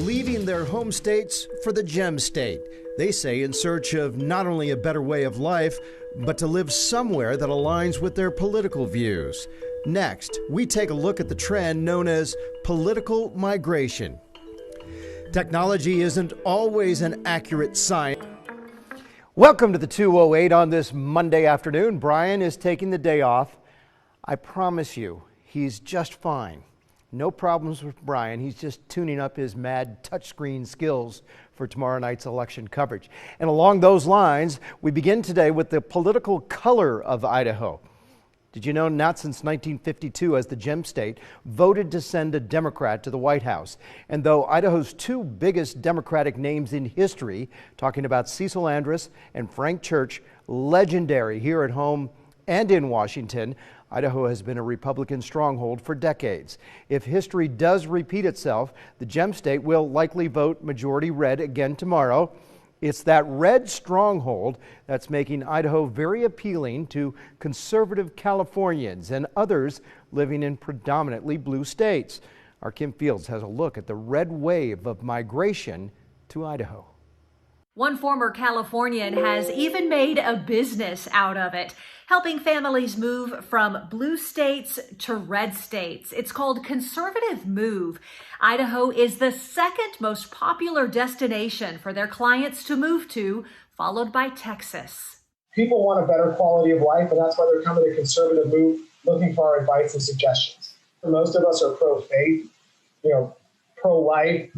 leaving their home states for the gem state. They say in search of not only a better way of life, but to live somewhere that aligns with their political views. Next, we take a look at the trend known as political migration. Technology isn't always an accurate science. Welcome to the 208 on this Monday afternoon. Brian is taking the day off. I promise you, he's just fine. No problems with Brian. He's just tuning up his mad touchscreen skills for tomorrow night's election coverage. And along those lines, we begin today with the political color of Idaho. Did you know not since 1952 as the gem state voted to send a Democrat to the White House? And though Idaho's two biggest Democratic names in history, talking about Cecil Andrus and Frank Church, legendary here at home and in Washington, Idaho has been a Republican stronghold for decades. If history does repeat itself, the gem state will likely vote majority red again tomorrow. It's that red stronghold that's making Idaho very appealing to conservative Californians and others living in predominantly blue states. Our Kim Fields has a look at the red wave of migration to Idaho. One former Californian has even made a business out of it, helping families move from blue states to red states. It's called Conservative Move. Idaho is the second most popular destination for their clients to move to, followed by Texas. People want a better quality of life, and that's why they're coming to Conservative Move looking for our advice and suggestions. Most of us are pro-faith, pro-life.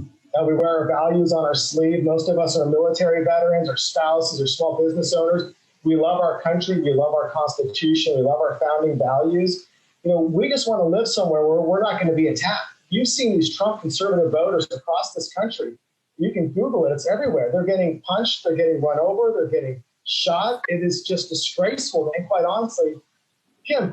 We wear our values on our sleeve. Most of us are military veterans or spouses or small business owners. We love our country. We love our Constitution. We love our founding values. We just want to live somewhere where we're not going to be attacked. You've seen these Trump conservative voters across this country. You can Google it. It's everywhere. They're getting punched. They're getting run over. They're getting shot. It is just disgraceful. And quite honestly,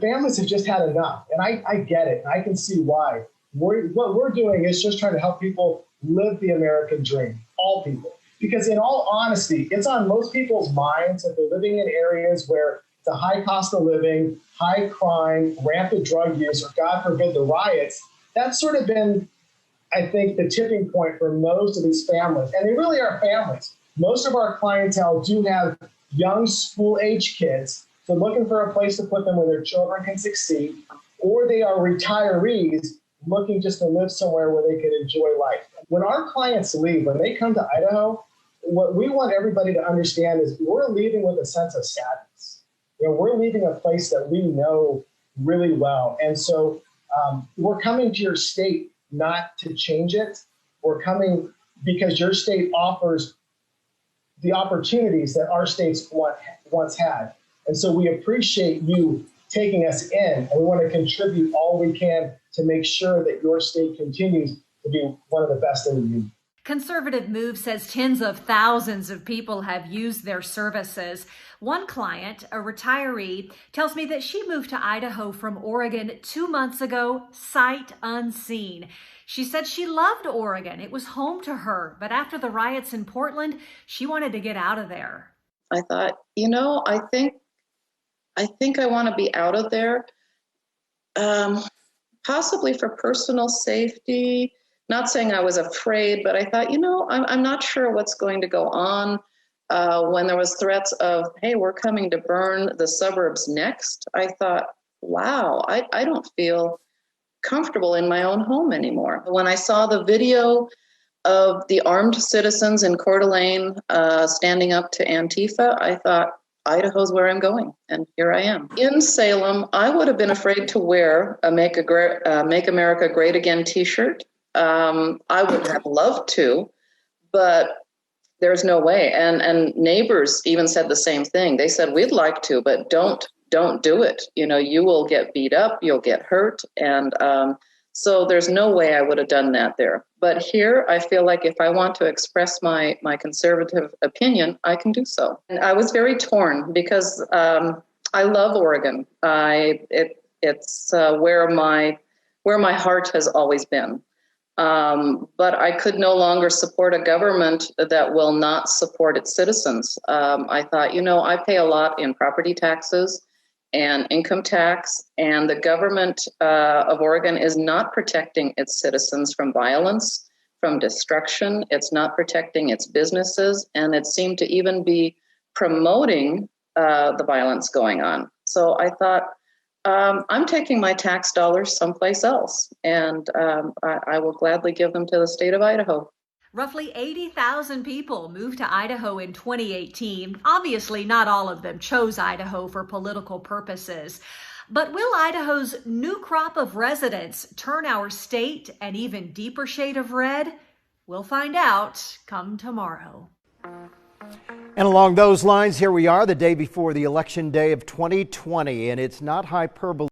families have just had enough. And I get it. I can see why. What we're doing is just trying to help people live the American dream, all people. Because in all honesty, it's on most people's minds that they're living in areas where it's a high cost of living, high crime, rampant drug use, or God forbid the riots. That's sort of been, I think, the tipping point for most of these families. And they really are families. Most of our clientele do have young school-age kids, so looking for a place to put them where their children can succeed, or they are retirees looking just to live somewhere where they can enjoy life. When our clients leave, when they come to Idaho, what we want everybody to understand is we're leaving with a sense of sadness. We're leaving a place that we know really well. And so we're coming to your state not to change it. We're coming because your state offers the opportunities that our states once had. And so we appreciate you taking us in, and we want to contribute all we can to make sure that your state continues to be one of the best in the union. Conservative Move says tens of thousands of people have used their services. One client, a retiree, tells me that she moved to Idaho from Oregon 2 months ago, sight unseen. She said she loved Oregon. It was home to her. But after the riots in Portland, she wanted to get out of there. I thought, I think I want to be out of there, possibly for personal safety. Not saying I was afraid, but I thought, I'm not sure what's going to go on. When there was threats of, hey, we're coming to burn the suburbs next, I thought, wow, I don't feel comfortable in my own home anymore. When I saw the video of the armed citizens in Coeur d'Alene standing up to Antifa, I thought, Idaho's where I'm going, and here I am. In Salem, I would have been afraid to wear a Make America Great Again t-shirt. I would have loved to, but there's no way. And neighbors even said the same thing. They said, we'd like to, but don't do it. You will get beat up, you'll get hurt. And so there's no way I would have done that there. But here, I feel like if I want to express my conservative opinion, I can do so. And I was very torn because I love Oregon. It's where my heart has always been. But I could no longer support a government that will not support its citizens. I thought, I pay a lot in property taxes and income tax, and the government of Oregon is not protecting its citizens from violence, from destruction. It's not protecting its businesses, and it seemed to even be promoting the violence going on. So I thought, I'm taking my tax dollars someplace else, and I will gladly give them to the state of Idaho. Roughly 80,000 people moved to Idaho in 2018. Obviously, not all of them chose Idaho for political purposes. But will Idaho's new crop of residents turn our state an even deeper shade of red? We'll find out come tomorrow. And along those lines, here we are the day before the election day of 2020, and it's not hyperbole